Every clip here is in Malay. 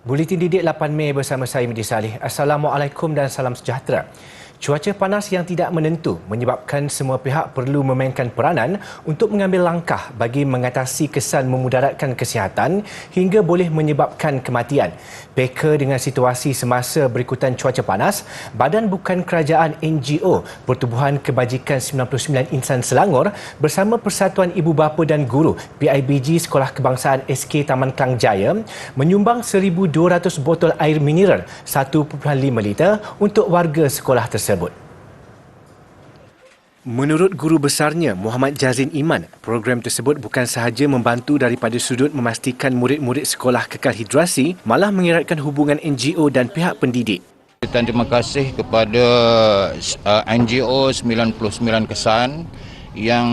Buletin Didik 8 Mei bersama saya Midi Salih. Assalamualaikum dan salam sejahtera. Cuaca panas yang tidak menentu menyebabkan semua pihak perlu memainkan peranan untuk mengambil langkah bagi mengatasi kesan memudaratkan kesihatan hingga boleh menyebabkan kematian. Beka dengan situasi semasa berikutan cuaca panas, Badan Bukan Kerajaan NGO Pertubuhan Kebajikan 99 Insan Selangor bersama Persatuan Ibu Bapa dan Guru PIBG Sekolah Kebangsaan SK Taman Klang Jaya menyumbang 1,200 botol air mineral 1.5 liter untuk warga sekolah tersebut. Menurut guru besarnya Muhammad Jazin Iman, program tersebut bukan sahaja membantu daripada sudut memastikan murid-murid sekolah kekal hidrasi, malah mengeratkan hubungan NGO dan pihak pendidik. Terima kasih kepada NGO 99 Kesan yang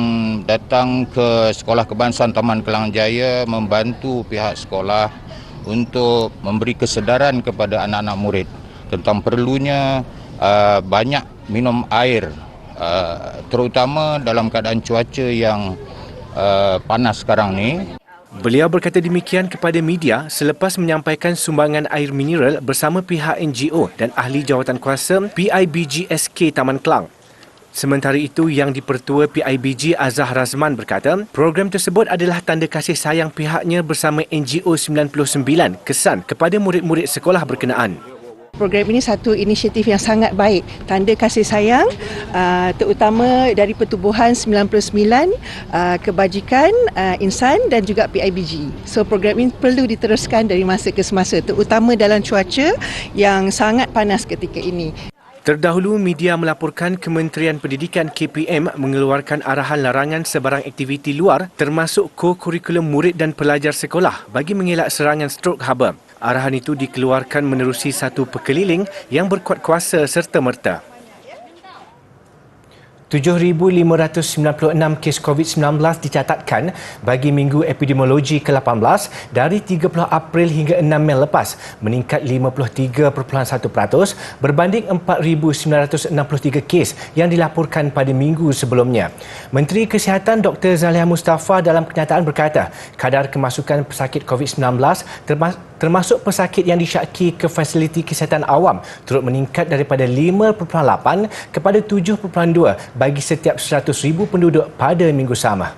datang ke Sekolah Kebangsaan Taman Klang Jaya membantu pihak sekolah untuk memberi kesedaran kepada anak-anak murid tentang perlunya banyak minum air, terutama dalam keadaan cuaca yang panas sekarang ni. Beliau berkata demikian kepada media selepas menyampaikan sumbangan air mineral bersama pihak NGO dan ahli jawatankuasa PIBG SK Taman Klang. Sementara itu, Yang di-Pertua PIBG Azhar Razman berkata, program tersebut adalah tanda kasih sayang pihaknya bersama NGO 99 Kesan kepada murid-murid sekolah berkenaan. Program ini satu inisiatif yang sangat baik, tanda kasih sayang terutama dari Pertubuhan 99 Kebajikan Insan dan juga PIBG. So program ini perlu diteruskan dari masa ke semasa, terutama dalam cuaca yang sangat panas ketika ini. Terdahulu, media melaporkan Kementerian Pendidikan KPM mengeluarkan arahan larangan sebarang aktiviti luar termasuk ko-kurikulum murid dan pelajar sekolah bagi mengelak serangan strok haba. Arahan itu dikeluarkan menerusi satu perkeliling yang berkuat kuasa serta-merta. 7,596 kes COVID-19 dicatatkan bagi minggu epidemiologi ke-18 dari 30 April hingga 6 Mei lepas, meningkat 53.1% berbanding 4,963 kes yang dilaporkan pada minggu sebelumnya. Menteri Kesihatan Dr. Zaliha Mustafa dalam kenyataan berkata, kadar kemasukan pesakit COVID-19 termasuk pesakit yang disyaki ke fasiliti kesihatan awam turut meningkat daripada 5.8 kepada 7.2 bagi setiap 100,000 penduduk pada minggu sama.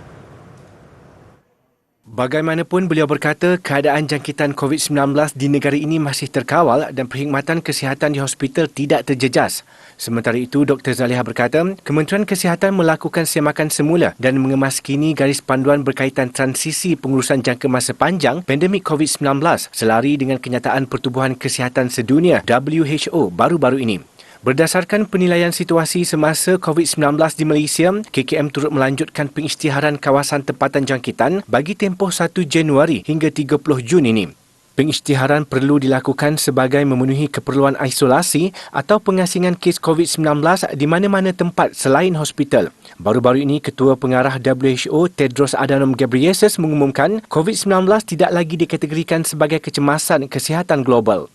Bagaimanapun, beliau berkata keadaan jangkitan COVID-19 di negara ini masih terkawal dan perkhidmatan kesihatan di hospital tidak terjejas. Sementara itu, Dr. Zaliha berkata, Kementerian Kesihatan melakukan semakan semula dan mengemaskini garis panduan berkaitan transisi pengurusan jangka masa panjang pandemik COVID-19 selari dengan kenyataan Pertubuhan Kesihatan Sedunia WHO baru-baru ini. Berdasarkan penilaian situasi semasa COVID-19 di Malaysia, KKM turut melanjutkan pengisytiharan kawasan tempatan jangkitan bagi tempoh 1 Januari hingga 30 Jun ini. Pengisytiharan perlu dilakukan sebagai memenuhi keperluan isolasi atau pengasingan kes COVID-19 di mana-mana tempat selain hospital. Baru-baru ini, Ketua Pengarah WHO Tedros Adhanom Ghebreyesus mengumumkan COVID-19 tidak lagi dikategorikan sebagai kecemasan kesihatan global.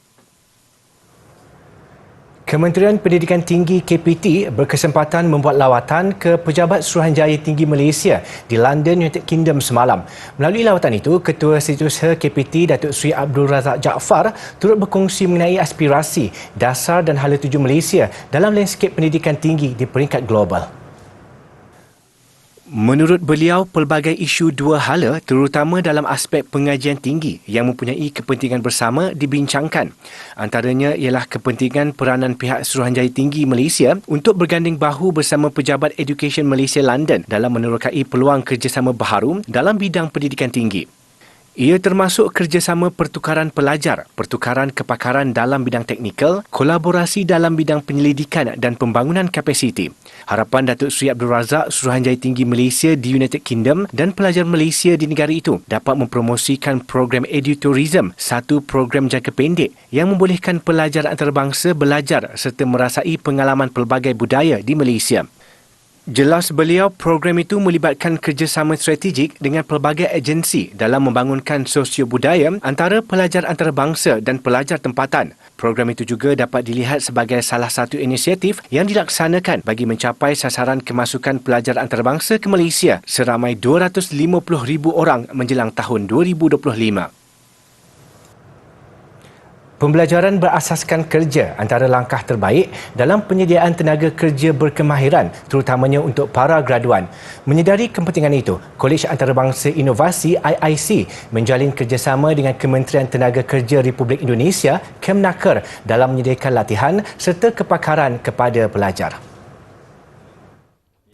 Kementerian Pendidikan Tinggi KPT berkesempatan membuat lawatan ke Pejabat Suruhanjaya Tinggi Malaysia di London, United Kingdom semalam. Melalui lawatan itu, Ketua Setiausaha KPT Datuk Seri Abdul Razak Jaafar turut berkongsi mengenai aspirasi, dasar dan hala tuju Malaysia dalam landskep pendidikan tinggi di peringkat global. Menurut beliau, pelbagai isu dua hala terutama dalam aspek pengajian tinggi yang mempunyai kepentingan bersama dibincangkan. Antaranya ialah kepentingan peranan pihak Suruhanjaya Tinggi Malaysia untuk berganding bahu bersama Pejabat Education Malaysia London dalam menerokai peluang kerjasama baharu dalam bidang pendidikan tinggi. Ia termasuk kerjasama pertukaran pelajar, pertukaran kepakaran dalam bidang teknikal, kolaborasi dalam bidang penyelidikan dan pembangunan kapasiti. Harapan Datuk Seri Abdul Razak, Suruhanjaya Tinggi Malaysia di United Kingdom dan pelajar Malaysia di negara itu dapat mempromosikan program edutourism, satu program jangka pendek yang membolehkan pelajar antarabangsa belajar serta merasai pengalaman pelbagai budaya di Malaysia. Jelas beliau, program itu melibatkan kerjasama strategik dengan pelbagai agensi dalam membangunkan sosio-budaya antara pelajar antarabangsa dan pelajar tempatan. Program itu juga dapat dilihat sebagai salah satu inisiatif yang dilaksanakan bagi mencapai sasaran kemasukan pelajar antarabangsa ke Malaysia seramai 250,000 orang menjelang tahun 2025. Pembelajaran berasaskan kerja antara langkah terbaik dalam penyediaan tenaga kerja berkemahiran, terutamanya untuk para graduan. Menyedari kepentingan itu, Kolej Antarabangsa Inovasi IIC menjalin kerjasama dengan Kementerian Tenaga Kerja Republik Indonesia Kemnaker dalam menyediakan latihan serta kepakaran kepada pelajar.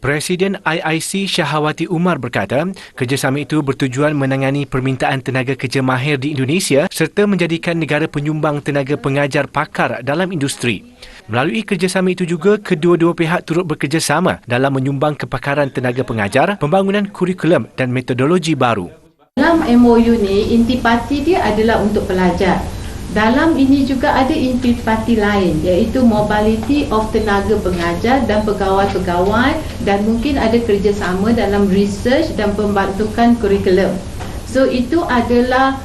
Presiden IIC Syahawati Umar berkata, kerjasama itu bertujuan menangani permintaan tenaga kerja mahir di Indonesia serta menjadikan negara penyumbang tenaga pengajar pakar dalam industri. Melalui kerjasama itu juga, kedua-dua pihak turut bekerjasama dalam menyumbang kepakaran tenaga pengajar, pembangunan kurikulum dan metodologi baru. Dalam MOU ni, intipati dia adalah untuk pelajar. Dalam ini juga ada intipati lain, iaitu mobility of tenaga pengajar dan pegawai-pegawai, dan mungkin ada kerjasama dalam research dan pembentukan kurikulum. So itu adalah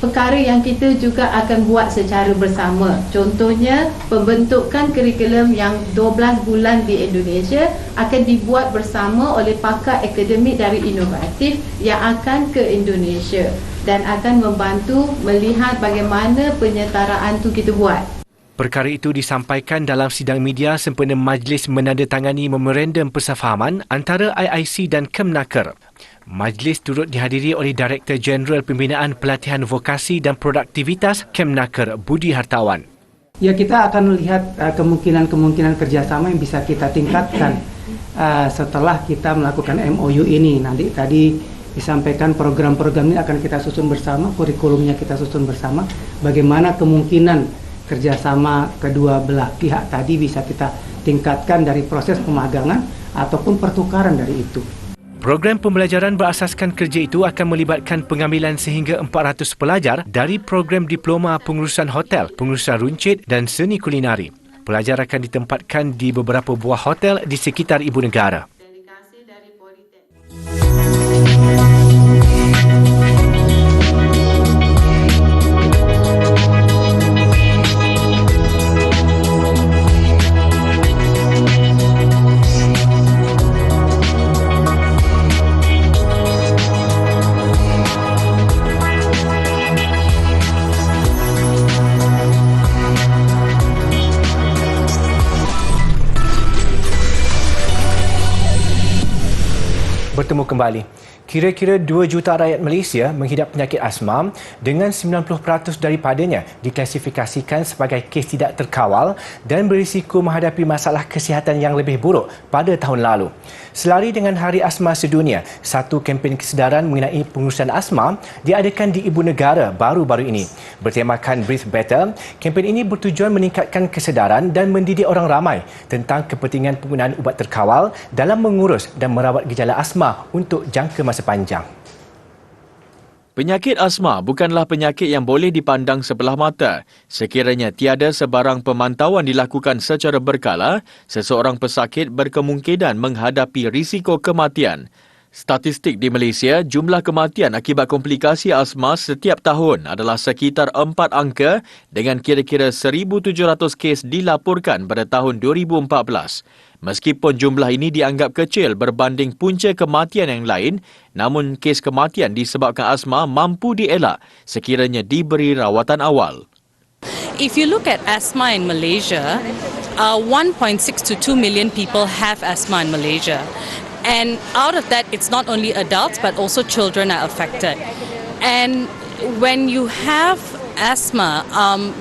perkara yang kita juga akan buat secara bersama. Contohnya, pembentukan kurikulum yang 12 bulan di Indonesia akan dibuat bersama oleh pakar akademik dari inovatif yang akan ke Indonesia dan akan membantu melihat bagaimana penyetaraan tu kita buat. Perkara itu disampaikan dalam sidang media sempena majlis menandatangani memorandum persefahaman antara IIC dan Kemnaker. Majlis turut dihadiri oleh Direktur Jeneral Pembinaan Pelatihan Vokasi dan Produktivitas Kemnaker, Budi Hartawan. Ya, kita akan melihat kemungkinan kerjasama yang bisa kita tingkatkan setelah kita melakukan MOU ini. Nanti tadi disampaikan program-program ini akan kita susun bersama, kurikulumnya kita susun bersama. Bagaimana kemungkinan kerjasama kedua belah pihak tadi bisa kita tingkatkan dari proses pemagangan ataupun pertukaran dari itu. Program pembelajaran berasaskan kerja itu akan melibatkan pengambilan sehingga 400 pelajar dari program diploma pengurusan hotel, pengurusan runcit dan seni kulinari. Pelajar akan ditempatkan di beberapa buah hotel di sekitar ibu negara. Bertemu kembali. Kira-kira 2 juta rakyat Malaysia menghidap penyakit asma dengan 90% daripadanya diklasifikasikan sebagai kes tidak terkawal dan berisiko menghadapi masalah kesihatan yang lebih buruk pada tahun lalu. Selari dengan Hari Asma Sedunia, satu kempen kesedaran mengenai pengurusan asma diadakan di ibu negara baru-baru ini. Bertemakan Breathe Better, kempen ini bertujuan meningkatkan kesedaran dan mendidik orang ramai tentang kepentingan penggunaan ubat terkawal dalam mengurus dan merawat gejala asma untuk jangka masa panjang. Penyakit asma bukanlah penyakit yang boleh dipandang sebelah mata. Sekiranya tiada sebarang pemantauan dilakukan secara berkala, seseorang pesakit berkemungkinan menghadapi risiko kematian. Statistik di Malaysia, jumlah kematian akibat komplikasi asma setiap tahun adalah sekitar 4 angka dengan kira-kira 1,700 kes dilaporkan pada tahun 2014. Meskipun jumlah ini dianggap kecil berbanding punca kematian yang lain, namun kes kematian disebabkan asma mampu dielak sekiranya diberi rawatan awal. If you look at asthma in Malaysia, 1.6 to 2 million people have asthma in Malaysia. And out of that, it's not only adults, but also children are affected. And when you have asthma,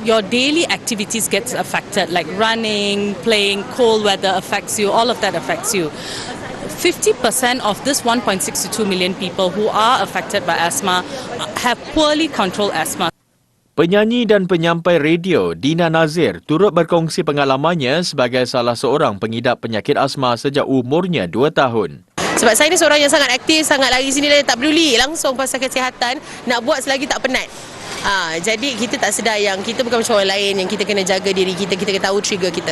your daily activities gets affected, like running, playing, cold weather affects you, all of that affects you. 50% of this 1.6 to 2 million people who are affected by asthma have poorly controlled asthma. Penyanyi dan penyampai radio Dina Nazir turut berkongsi pengalamannya sebagai salah seorang pengidap penyakit asma sejak umurnya 2 tahun. Sebab saya ni seorang yang sangat aktif, sangat lari sini dan tak peduli langsung pasal kesihatan, nak buat selagi tak penat. Jadi kita tak sedar yang kita bukan macam orang lain, yang kita kena jaga diri kita, kita kena tahu trigger kita.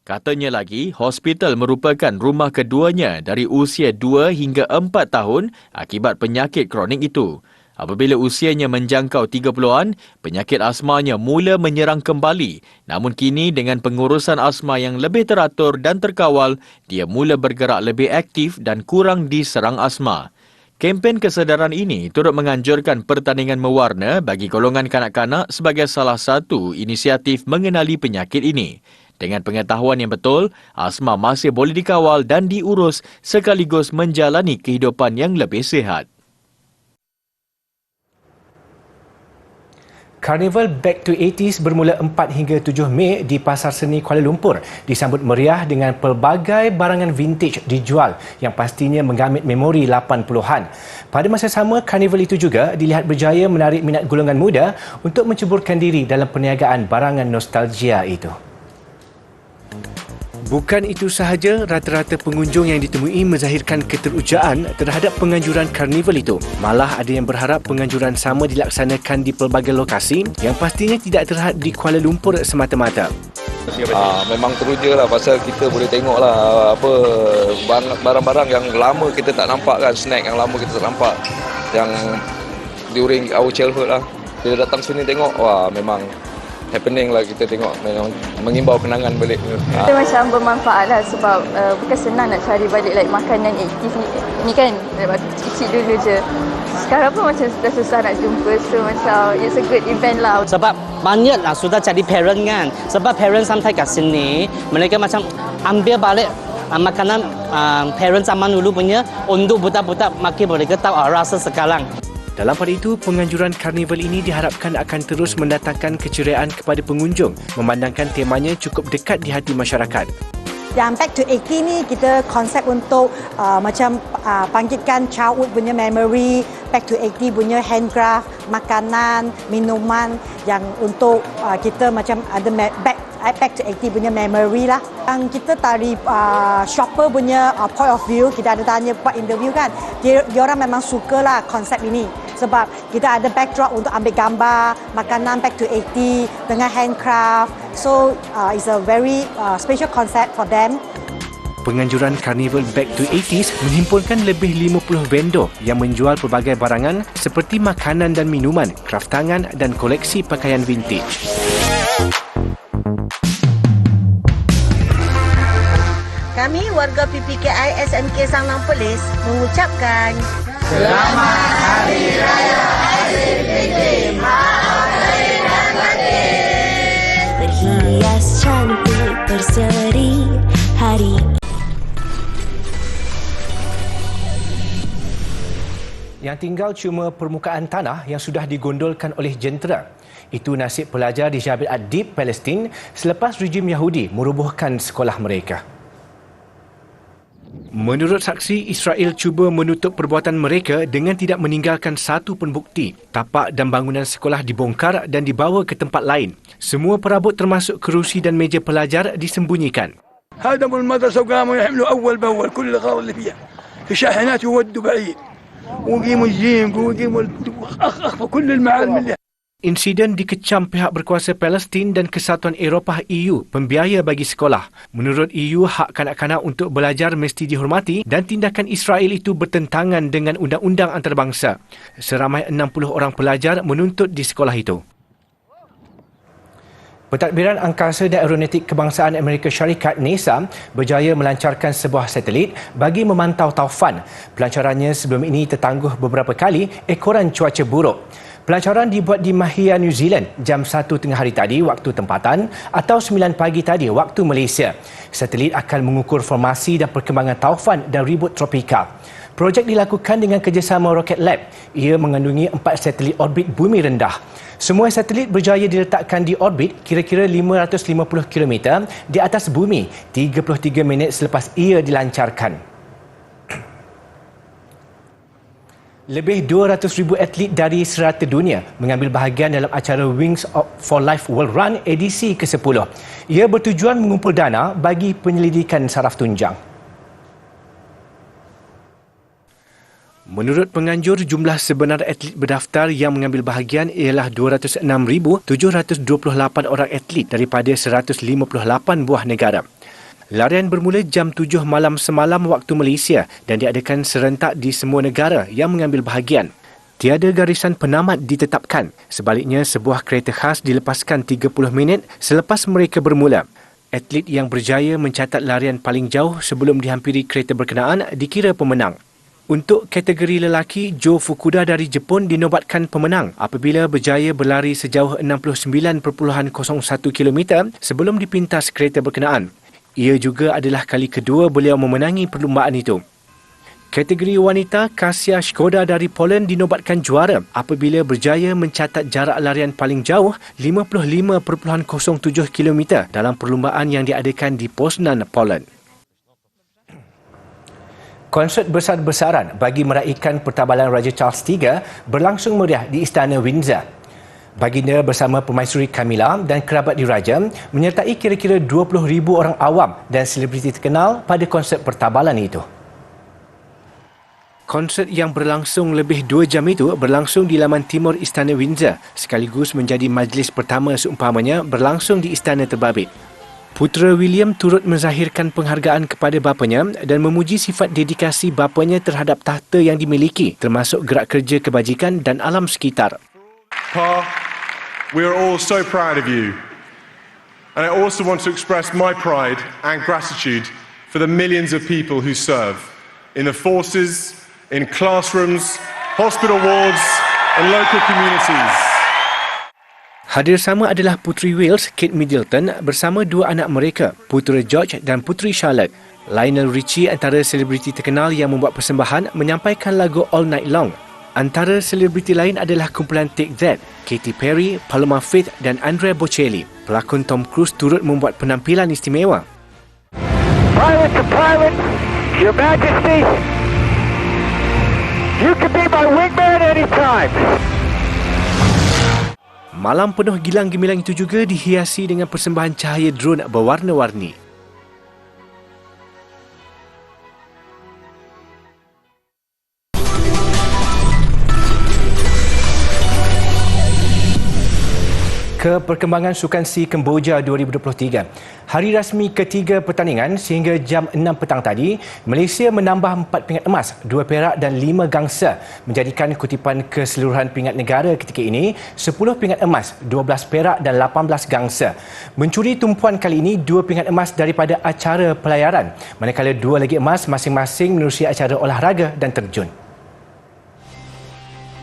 Katanya lagi, hospital merupakan rumah keduanya dari usia 2 hingga 4 tahun akibat penyakit kronik itu. Apabila usianya menjangkau 30-an, penyakit asmanya mula menyerang kembali. Namun kini dengan pengurusan asma yang lebih teratur dan terkawal, dia mula bergerak lebih aktif dan kurang diserang asma. Kempen kesedaran ini turut menganjurkan pertandingan mewarna bagi golongan kanak-kanak sebagai salah satu inisiatif mengenali penyakit ini. Dengan pengetahuan yang betul, asma masih boleh dikawal dan diurus sekaligus menjalani kehidupan yang lebih sihat. Karnival Back to 80s bermula 4 hingga 7 Mei di Pasar Seni Kuala Lumpur disambut meriah dengan pelbagai barangan vintage dijual yang pastinya menggamit memori 80-an. Pada masa sama, karnival itu juga dilihat berjaya menarik minat golongan muda untuk menceburkan diri dalam perniagaan barangan nostalgia itu. Bukan itu sahaja, rata-rata pengunjung yang ditemui menzahirkan keterujaan terhadap penganjuran karnival itu. Malah ada yang berharap penganjuran sama dilaksanakan di pelbagai lokasi yang pastinya tidak terhad di Kuala Lumpur semata-mata. Memang teruja lah pasal kita boleh tengok lah apa barang-barang yang lama kita tak nampak kan, snack yang lama kita tak nampak yang during our childhood lah. Kita datang sini tengok, wah memang happening lah, kita tengok memang mengimbau kenangan balik. Dia macam bermanfaat lah sebab bukan senang nak cari balik like makanan 80s ni kan, waktu kecil dulu je. Sekarang pun macam dah susah nak jumpa, so macam it's a good event lah. Sebab banyak lah sudah jadi parent kan, sebab parent sampai kat sini, mereka macam ambil balik makanan parent zaman dulu punya untuk budak-budak makin mereka tahu rasa sekarang. Dalam pada itu, penganjuran karnival ini diharapkan akan terus mendatangkan keceriaan kepada pengunjung memandangkan temanya cukup dekat di hati masyarakat. Yang Back to 80 ni kita konsep untuk bangkitkan childhood punya memory, Back to 80 punya handcraft, makanan, minuman yang untuk kita macam ada back to 80 punya memory lah. Yang kita dari shopper punya point of view, kita ada tanya buat interview kan, dia orang memang suka lah konsep ini. Sebab kita ada backdrop untuk ambil gambar makanan Back to 80 dengan handcraft. So it's a very special concept for them. Penganjuran karnival Back to 80s menghimpunkan lebih 50 vendor yang menjual pelbagai barangan seperti makanan dan minuman, kraft tangan dan koleksi pakaian vintage. Kami warga PPKI SMK Sangnam Perlis mengucapkan Selamat Hari Raya Aidilfitri. Maaf lahir dan batin. Berhias cantik berseri hari. Yang tinggal cuma permukaan tanah yang sudah digondolkan oleh jentera. Itu nasib pelajar di Jabal Ad-Dib, Palestin selepas rejim Yahudi merobohkan sekolah mereka. Menurut saksi, Israel cuba menutup perbuatan mereka dengan tidak meninggalkan satu pun bukti. Tapak dan bangunan sekolah dibongkar dan dibawa ke tempat lain. Semua perabot termasuk kerusi dan meja pelajar disembunyikan. هدموا المدرسة وقاموا يحملوا أول بأول كل الأغراض اللي فيها في شاحنات يودوا بعيد وقيموا الجيم وقيموا أخفوا كل المعالم اللي. Insiden dikecam pihak berkuasa Palestin dan Kesatuan Eropah EU pembiaya bagi sekolah. Menurut EU, hak kanak-kanak untuk belajar mesti dihormati dan tindakan Israel itu bertentangan dengan undang-undang antarabangsa. Seramai 60 orang pelajar menuntut di sekolah itu. Pentadbiran Angkasa dan Aeronautik Kebangsaan Amerika Syarikat NASA berjaya melancarkan sebuah satelit bagi memantau taufan. Pelancarannya sebelum ini tertangguh beberapa kali ekoran cuaca buruk. Pelancaran dibuat di Mahia, New Zealand jam 1 tengah hari tadi waktu tempatan atau 9 pagi tadi waktu Malaysia. Satelit akan mengukur formasi dan perkembangan taufan dan ribut tropika. Projek dilakukan dengan kerjasama Rocket Lab. Ia mengandungi 4 satelit orbit bumi rendah. Semua satelit berjaya diletakkan di orbit kira-kira 550 km di atas bumi 33 minit selepas ia dilancarkan. Lebih 200,000 atlet dari serata dunia mengambil bahagian dalam acara Wings for Life World Run edisi ke-10. Ia bertujuan mengumpul dana bagi penyelidikan saraf tunjang. Menurut penganjur, jumlah sebenar atlet berdaftar yang mengambil bahagian ialah 206,728 orang atlet daripada 158 buah negara. Larian bermula jam 7 malam semalam waktu Malaysia dan diadakan serentak di semua negara yang mengambil bahagian. Tiada garisan penamat ditetapkan. Sebaliknya, sebuah kereta khas dilepaskan 30 minit selepas mereka bermula. Atlet yang berjaya mencatat larian paling jauh sebelum dihampiri kereta berkenaan dikira pemenang. Untuk kategori lelaki, Joe Fukuda dari Jepun dinobatkan pemenang apabila berjaya berlari sejauh 69.01 km sebelum dipintas kereta berkenaan. Ia juga adalah kali kedua beliau memenangi perlumbaan itu. Kategori wanita, Kasia Škoda dari Poland dinobatkan juara apabila berjaya mencatat jarak larian paling jauh 55.07 km dalam perlumbaan yang diadakan di Poznan, Poland. Konsert besar-besaran bagi meraihkan pertabalan Raja Charles III berlangsung meriah di Istana Windsor. Baginda bersama Permaisuri Camilla dan kerabat diraja menyertai kira-kira 20,000 orang awam dan selebriti terkenal pada konsert pertabalan itu. Konsert yang berlangsung lebih 2 jam itu berlangsung di laman timur Istana Windsor sekaligus menjadi majlis pertama seumpamanya berlangsung di Istana Terbabit. Putera William turut menzahirkan penghargaan kepada bapanya dan memuji sifat dedikasi bapanya terhadap tahta yang dimiliki termasuk gerak kerja kebajikan dan alam sekitar. Pa, we are all so proud of you. And I also want to express my pride and gratitude for the millions of people who serve in the forces, in classrooms, hospital wards and local communities. Hadir sama adalah Puteri Wales, Kate Middleton bersama 2 anak mereka, Putera George dan Puteri Charlotte. Lionel Richie antara selebriti terkenal yang membuat persembahan menyampaikan lagu All Night Long. Antara selebriti lain adalah kumpulan Take That, Katy Perry, Paloma Faith dan Andrea Bocelli. Pelakon Tom Cruise turut membuat penampilan istimewa. Private to private, Your Majesty, you can be my wingman anytime. Malam penuh gilang gemilang itu juga dihiasi dengan persembahan cahaya drone berwarna-warni. Ke perkembangan Sukan SEA Kemboja 2023. Hari rasmi ketiga pertandingan sehingga jam 6 petang tadi, Malaysia menambah 4 pingat emas, 2 perak dan 5 gangsa, menjadikan kutipan keseluruhan pingat negara ketika ini 10 pingat emas, 12 perak dan 18 gangsa. Mencuri tumpuan kali ini 2 pingat emas daripada acara pelayaran, manakala 2 lagi emas masing-masing menerusi acara olahraga dan terjun.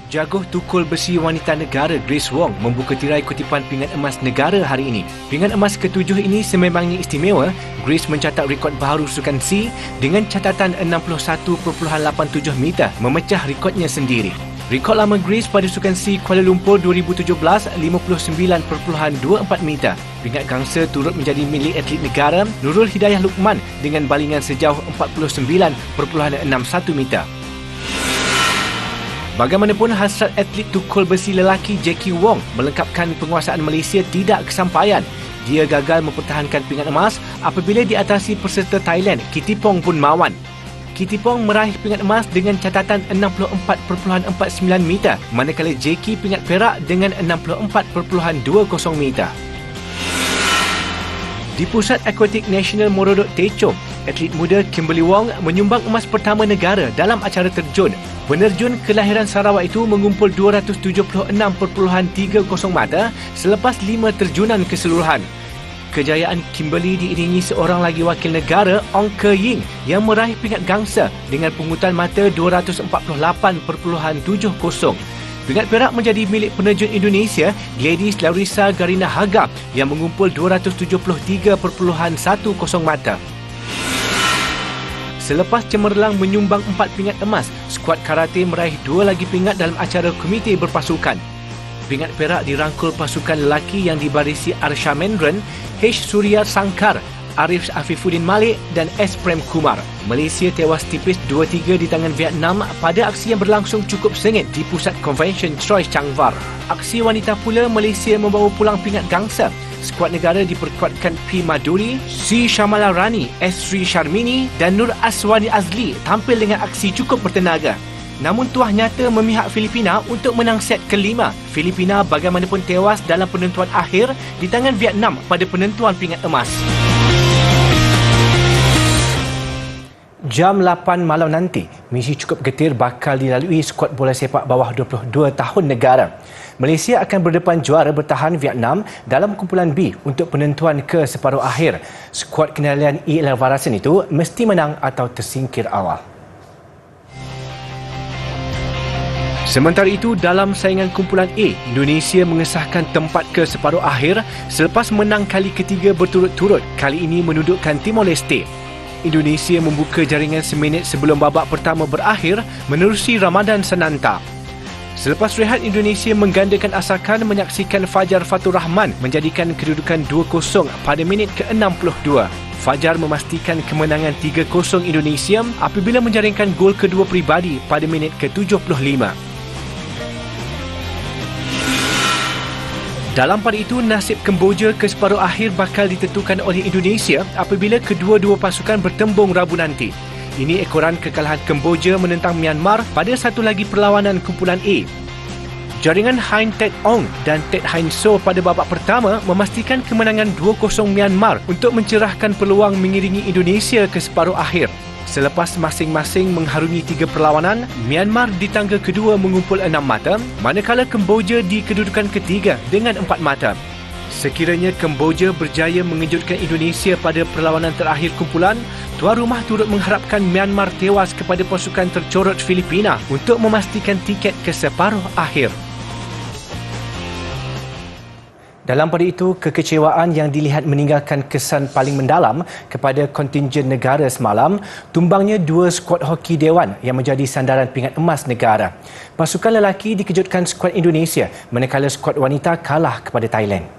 Jaguh tukul besi wanita negara Grace Wong membuka tirai kutipan pingat emas negara hari ini. Pingat emas ke-7 ini sememangnya istimewa. Grace mencatat rekod baharu Sukan SEA dengan catatan 61.87 meter, memecah rekodnya sendiri. Rekod lama Grace pada Sukan SEA Kuala Lumpur 2017 59.24 meter. Pingat gangsa turut menjadi milik atlet negara Nurul Hidayah Luqman dengan balingan sejauh 49.61 meter. Bagaimanapun, hasrat atlet tukul besi lelaki Jackie Wong melengkapkan penguasaan Malaysia tidak kesampaian. Dia gagal mempertahankan pingat emas apabila diatasi peserta Thailand, Kittipong Punmawan. Kittipong meraih pingat emas dengan catatan 64.49 meter, manakala Jackie pingat perak dengan 64.20 meter. Di Pusat Akuatik Nasional Morodok Techong, atlet muda Kimberly Wong menyumbang emas pertama negara dalam acara terjun. Penerjun kelahiran Sarawak itu mengumpul 276.30 meter selepas 5 terjunan keseluruhan. Kejayaan Kimberly diiringi seorang lagi wakil negara, Ong Ke Ying, yang meraih pingat gangsa dengan pungutan mata 248.70. Pingat perak menjadi milik penerjun Indonesia, Gladys Larissa Garina Haga, yang mengumpul 273.10 meter. Selepas cemerlang menyumbang 4 pingat emas, skuad karate meraih 2 lagi pingat dalam acara komite berpasukan. Pingat perak dirangkul pasukan lelaki yang dibarisi Arsha Mendran, H. Surya Sankar, Arif Afifuddin Malik dan S. Prem Kumar. Malaysia tewas tipis 2-3 di tangan Vietnam pada aksi yang berlangsung cukup sengit di Pusat Convention Troy Changvar. Aksi wanita pula, Malaysia membawa pulang pingat gangsa. Skuad negara diperkuatkan P. Maduri, C. Shamala Rani, S. Sri Sharmini dan Nur Aswani Azli tampil dengan aksi cukup bertenaga. Namun tuah nyata memihak Filipina untuk menang set kelima. Filipina bagaimanapun tewas dalam penentuan akhir di tangan Vietnam pada penentuan pingat emas. Jam 8 malam nanti, misi cukup getir bakal dilalui skuad bola sepak bawah 22 tahun negara. Malaysia akan berdepan juara bertahan Vietnam dalam kumpulan B untuk penentuan ke separuh akhir. Skuad kendalian E. Elvarasan itu mesti menang atau tersingkir awal. Sementara itu, dalam saingan kumpulan A, Indonesia mengesahkan tempat ke separuh akhir selepas menang kali ketiga berturut-turut, kali ini menudukkan Timor Leste. Indonesia membuka jaringan seminit sebelum babak pertama berakhir menerusi Ramadan Sananta. Selepas rehat, Indonesia menggandakan asakan menyaksikan Fajar Fatur Rahman menjadikan kedudukan 2-0 pada minit ke-62. Fajar memastikan kemenangan 3-0 Indonesia apabila menjaringkan gol kedua peribadi pada minit ke-75. Dalam pada itu, nasib Kemboja ke separuh akhir bakal ditentukan oleh Indonesia apabila kedua-dua pasukan bertembung Rabu nanti. Ini ekoran kekalahan Kemboja menentang Myanmar pada satu lagi perlawanan kumpulan A. Jaringan Hein Tet Ong dan Tet Hein So pada babak pertama memastikan kemenangan 2-0 Myanmar untuk mencerahkan peluang mengiringi Indonesia ke separuh akhir. Selepas masing-masing mengharungi 3 perlawanan, Myanmar di tangga kedua mengumpul 6 mata, manakala Kemboja di kedudukan ketiga dengan 4 mata. Sekiranya Kemboja berjaya mengejutkan Indonesia pada perlawanan terakhir kumpulan, tuan rumah turut mengharapkan Myanmar tewas kepada pasukan tercorot Filipina untuk memastikan tiket ke separuh akhir. Dalam pada itu, kekecewaan yang dilihat meninggalkan kesan paling mendalam kepada kontingen negara semalam, tumbangnya 2 skuad hoki Dewan yang menjadi sandaran pingat emas negara. Pasukan lelaki dikejutkan skuad Indonesia, manakala skuad wanita kalah kepada Thailand.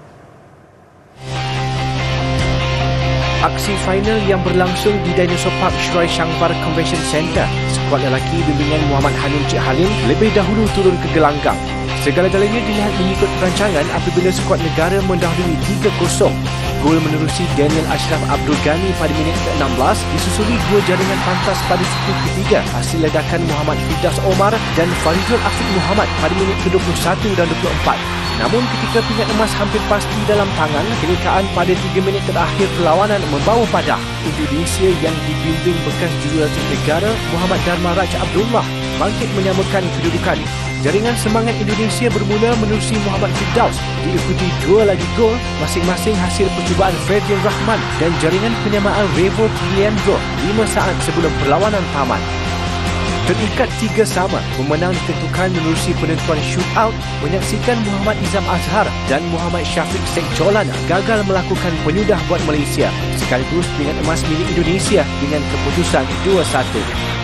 Aksi final yang berlangsung di Dinosaur Park Shroy Shangbar Convention Centre, skuad lelaki bimbingan Muhammad Hanun Cik Halim lebih dahulu turun ke gelanggang. Segala-galanya dilihat mengikut perancangan apabila skuad negara mendahului 3-0. Gol menerusi Daniel Ashraf Abdul Ghani pada minit ke-16 disusuli 2 jaringan pantas pada suku ketiga hasil ledakan Muhammad Firdaus Omar dan Faridul Afiq Muhammad pada minit ke-21 dan 24. Namun ketika pingat emas hampir pasti dalam tangan, kelekaan pada 3 minit terakhir perlawanan membawa padah. Indonesia yang dibimbing bekas jurulatih negara Muhammad Dharma Raj Abdullah bangkit menyamakan kedudukan. Jaringan semangat Indonesia bermula menerusi Muhammad Firdaus, diikuti 2 lagi gol masing-masing hasil percubaan Ferdian Rahman dan jaringan penyamaan Revo Leandro 5 saat sebelum perlawanan tamat. Terikat 3-3, pemenang ditentukan menerusi penentuan shootout, menyaksikan Muhammad Izam Azhar dan Muhammad Syafiq Sekjolan gagal melakukan penyudah buat Malaysia, sekaligus pingat emas milik Indonesia dengan keputusan 2-1.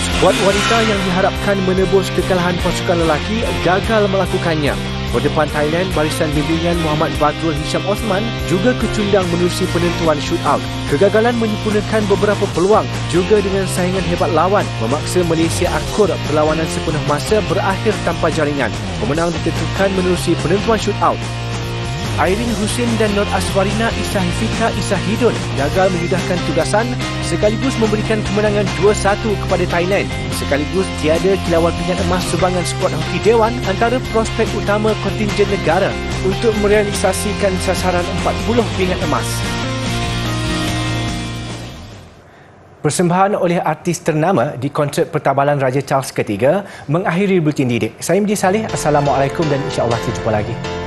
Skuad wanita yang diharapkan menebus kekalahan pasukan lelaki gagal melakukannya. Berdepan Thailand, barisan bimbingan Muhammad Badrul Hisham Osman juga kecundang menerusi penentuan shootout. Kegagalan menyempurnakan beberapa peluang juga dengan saingan hebat lawan memaksa Malaysia akur perlawanan sepenuh masa berakhir tanpa jaringan. Pemenang ditentukan menerusi penentuan shootout. Irene Husin dan Nur Aswarina Isahifika Isahidun gagal menyudahkan tugasan sekaligus memberikan kemenangan 2-1 kepada Thailand. Sekaligus tiada kilauan pingat emas sumbangan skuad hoki Dewan antara prospek utama kontingen negara untuk merealisasikan sasaran 40 pingat emas. Persembahan oleh artis ternama di konsert pertabalan Raja Charles III mengakhiri bulletin didik. Saya Midi Saleh, Assalamualaikum dan insya-Allah kita jumpa lagi.